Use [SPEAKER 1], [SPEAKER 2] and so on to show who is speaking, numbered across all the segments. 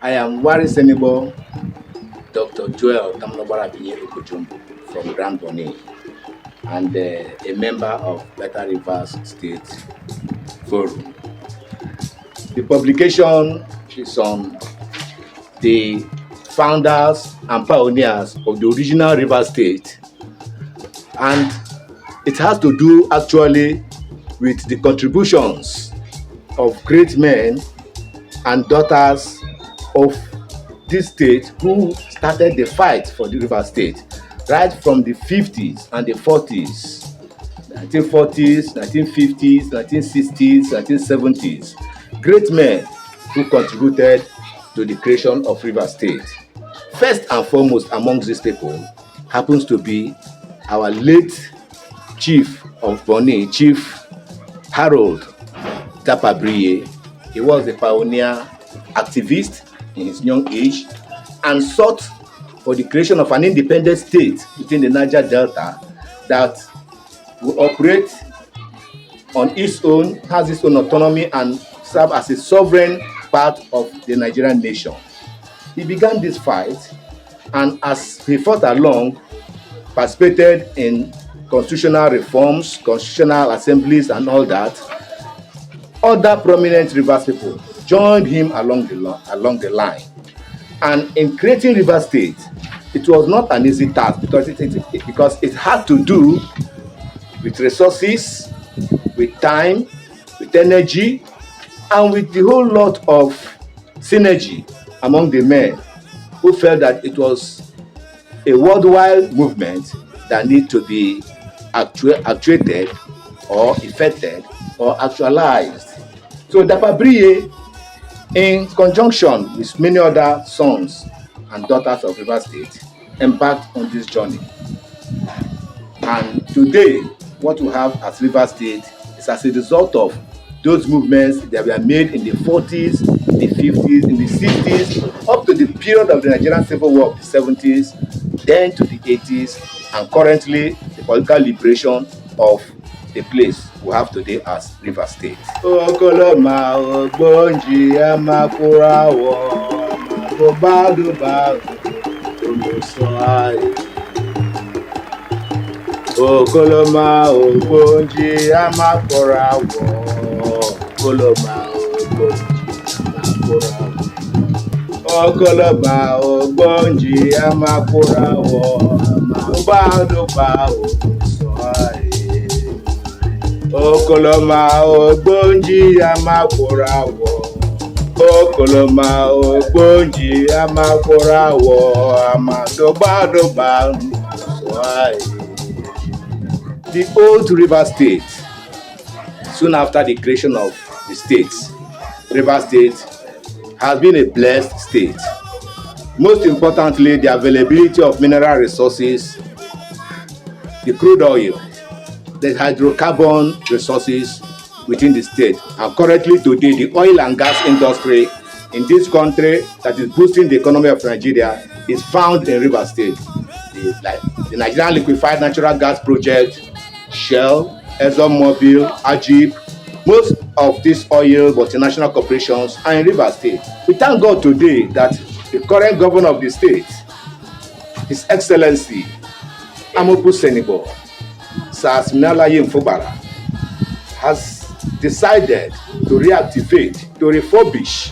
[SPEAKER 1] I am Warisenibo, Dr. Joel Tamnobara from Grand Bonnet and a member of Better Rivers State Forum. The publication is on the founders and pioneers of the original River State, and it has to do actually with the contributions of great men and daughters of this state who started the fight for the River State right from the 50s and the 40s, 1940s, 1950s, 1960s, 1970s. Great men who contributed to the creation of River State. First and foremost amongst these people happens to be our late Chief of Bonny, Chief Harold Tapabriye. He was a pioneer activist in his young age and sought for the creation of an independent state within the Niger Delta that will operate on its own, has its own autonomy, and serve as a sovereign part of the Nigerian nation. He began this fight, and as he fought along, participated in constitutional reforms, constitutional assemblies, and all that. Other prominent Rivers people joined him along the line. And in creating River State, it was not an easy task because it had to do with resources, with time, with energy, and with the whole lot of synergy among the men who felt that it was a worldwide movement that needed to be actuated or effected or actualized. So Tapabriye, in conjunction with many other sons and daughters of River State, embarked on this journey. And today, what we have as River State is as a result of those movements that were made in the 40s, the 50s, in the 60s, up to the period of the Nigerian Civil War of the 70s, then to the 80s, and currently the political liberation of the place we have today as River State. Okoloma ogbonji amakurawo amabobaduba omosoai. Okoloma ogbonji amakurawo okoloma ogbonji amakurawo. Okoloma ogbonji amakurawo amabobaduba omosoai. Okoloma ogbonji amakurawo. Okoloma ogbonji amakurawo amadobadoba omosoai. The old River State, soon after the creation of the states, River State has been a blessed state. Most importantly, the availability of mineral resources, the crude oil, the hydrocarbon resources within the state. And currently today, the oil and gas industry in this country that is boosting the economy of Nigeria is found in River State. The Nigerian Liquefied Natural Gas Project, Shell, ExxonMobil, Ajib, most of these oil multinational corporations are in River State. We thank God today that the current governor of the state, His Excellency Warisenibo, has decided to reactivate, to refurbish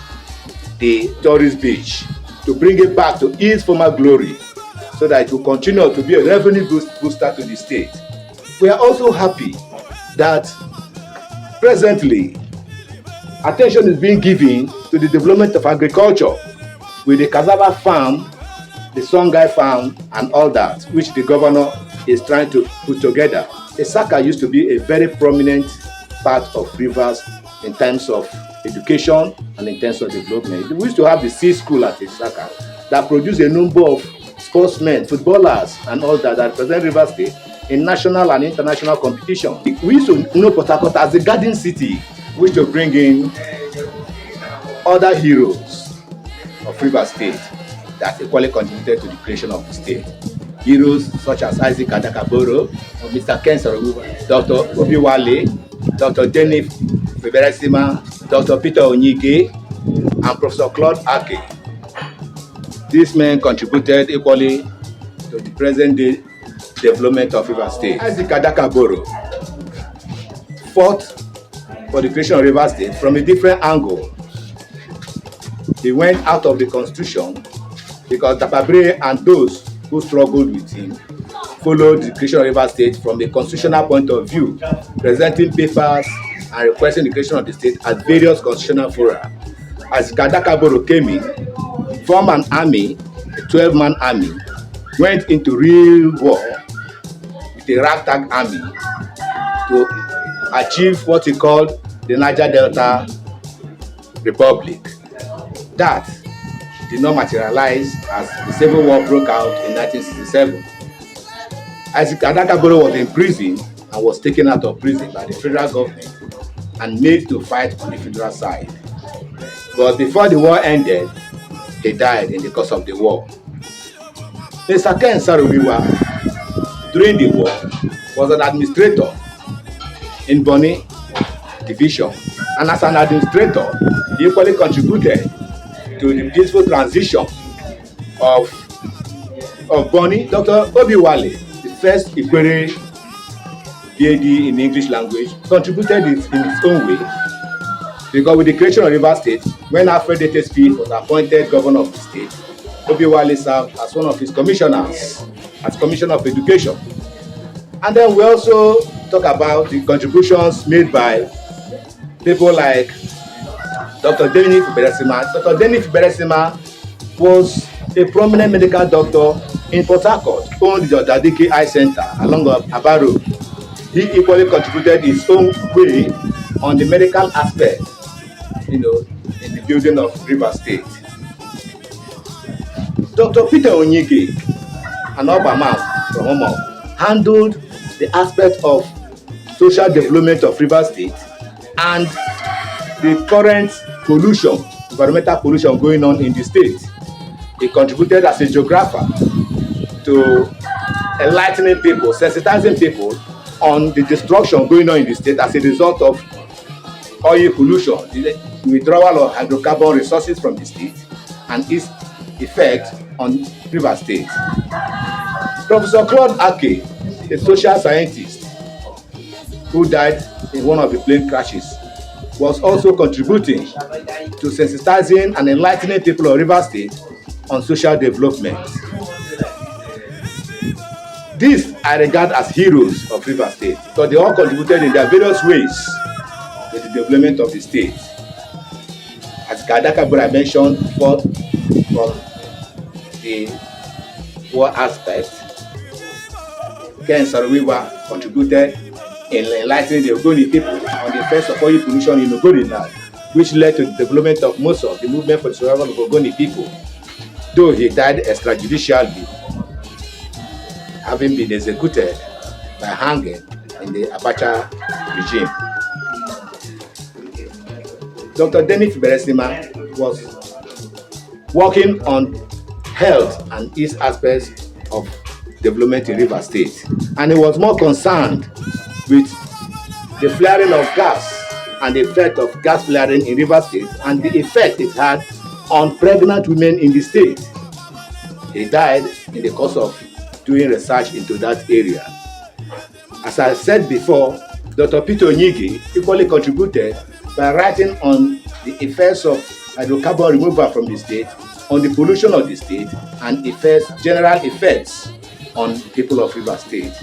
[SPEAKER 1] the tourist beach, to bring it back to its former glory, so that it will continue to be a revenue booster to the state. We are also happy that presently attention is being given to the development of agriculture with the cassava farm, the songhai farm, and all that, which the governor is trying to put together. Isaka used to be a very prominent part of Rivers in terms of education and in terms of development. We used to have the C school at Isaka that produced a number of sportsmen, footballers, and all that represent River State in national and international competition. We used to know Port Harcourt as the garden city, which to bring in other heroes of River State that equally contributed to the creation of the state. Heroes such as Isaac Adakaboro, Mr. Ken Sorogu, Dr. Obiwale, Dr. Jennifer Beresima, Dr. Peter Onyike, and Professor Claude Ake. These men contributed equally to the present day development of Rivers State. Isaac Adakaboro fought for the creation of Rivers State from a different angle. He went out of the constitution because Tapabre and those who struggled with him followed the creation of Rivers State from a constitutional point of view, presenting papers and requesting the creation of the state at various constitutional fora. As Kadakaboro came in, formed an army, a 12-man army, went into real war with a ragtag army to achieve what he called the Niger Delta Republic. That did not materialize as the Civil War broke out in 1967. Isaac Adakaboro was imprisoned and was taken out of prison by the federal government and made to fight on the federal side. But before the war ended, he died in the course of the war. Mr. Ken Saruwiwa, during the war, was an administrator in Bonny Division, and as an administrator, he equally contributed to the peaceful transition of Bonny. Dr. Obiwale, the first Ikwere PhD in English language, contributed it in its own way, because with the creation of Rivers State, when Alfred Speed was appointed governor of the state, Obiwale served as one of his commissioners, as Commissioner of Education. And then we also talk about the contributions made by people like Dr. Dennis Beresima. Dr. Dennis Beresima was a prominent medical doctor in Port Harcourt, owned the Dadike Eye Center along Aba Road. He equally contributed his own way on the medical aspect, in the building of Rivers State. Dr. Peter Onyike, an urban man from Omo, handled the aspect of social development of Rivers State and the current pollution, environmental pollution going on in the state. He contributed as a geographer to enlightening people, sensitizing people on the destruction going on in the state as a result of oil pollution, the withdrawal of hydrocarbon resources from the state, and its effect on Rivers State. Professor Claude Ake, a social scientist who died in one of the plane crashes, was also contributing to sensitizing and enlightening people of Rivers State on social development. These I regard as heroes of Rivers State because they all contributed in their various ways to the development of the state. As Kadakabura mentioned, from the war aspect, Ken Saruwiwa contributed in enlightening the Ogoni people on the effects of oil pollution in Ogoni land, which led to the development of most of the movement for the survival of Ogoni people, though he died extrajudicially, having been executed by hanging in the Abacha regime. Dr. Dennis Beresima was working on health and its aspects of development in Rivers State, and he was more concerned with the flaring of gas and the effect of gas flaring in Rivers State and the effect it had on pregnant women in the state. He died in the course of doing research into that area. As I said before, Dr. Peter Onyike equally contributed by writing on the effects of hydrocarbon removal from the state, on the pollution of the state, and general effects on people of Rivers State.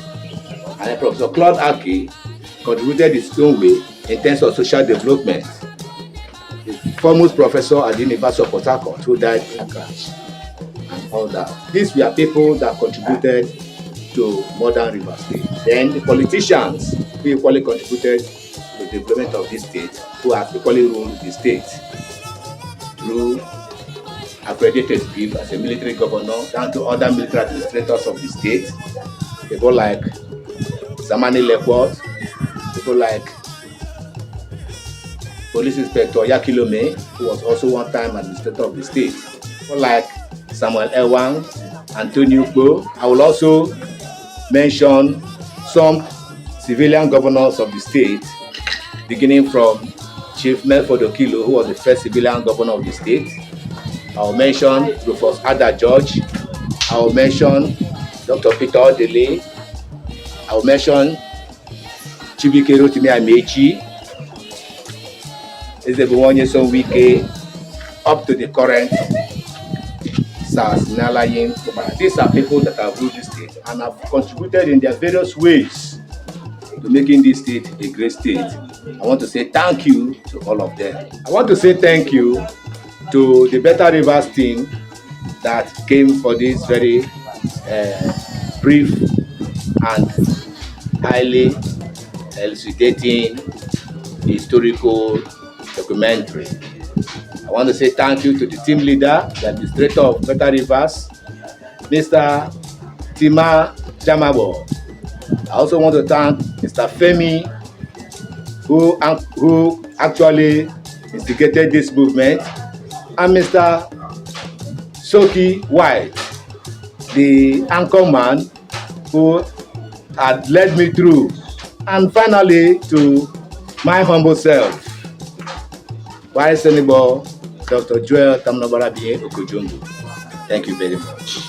[SPEAKER 1] And Professor Claude Ake contributed his own way in terms of social development. The foremost professor at the University of Port Harcourt, who died in a crash, and all that. These were people that contributed to modern Rivers State. Then the politicians who equally contributed to the development of this state, who have equally ruled the state through accredited people as a military governor, down to other military administrators of the state, people like Zamani Lekwot, people like Police Inspector Yakilome, who was also one time administrator of the state, people like Samuel Ewang, Antonio Bo. I will also mention some civilian governors of the state, beginning from Chief Melford Okilo, who was the first civilian governor of the state, I'll mention Rufus Ada George. I'll mention Dr. Peter Odele. I'll mention Chibike Rotimi Amechi, Ezebonye Sonwike, up to the current SARS Nalayin. These are people that have ruled this state and have contributed in their various ways to making this state a great state. I want to say thank you to all of them. I want to say thank you to the Better Rivers team that came for this very brief and highly elucidating historical documentary. I want to say thank you to the team leader, the administrator of Better Rivers, Mr. Tima Jamabo. I also want to thank Mr. Femi, who actually instigated this movement, and Mr. Soki White, the anchor man who had led me through, and finally to my humble self, Warisenibo, Dr. Joel Tamnobara Okojumbu. Thank you very much.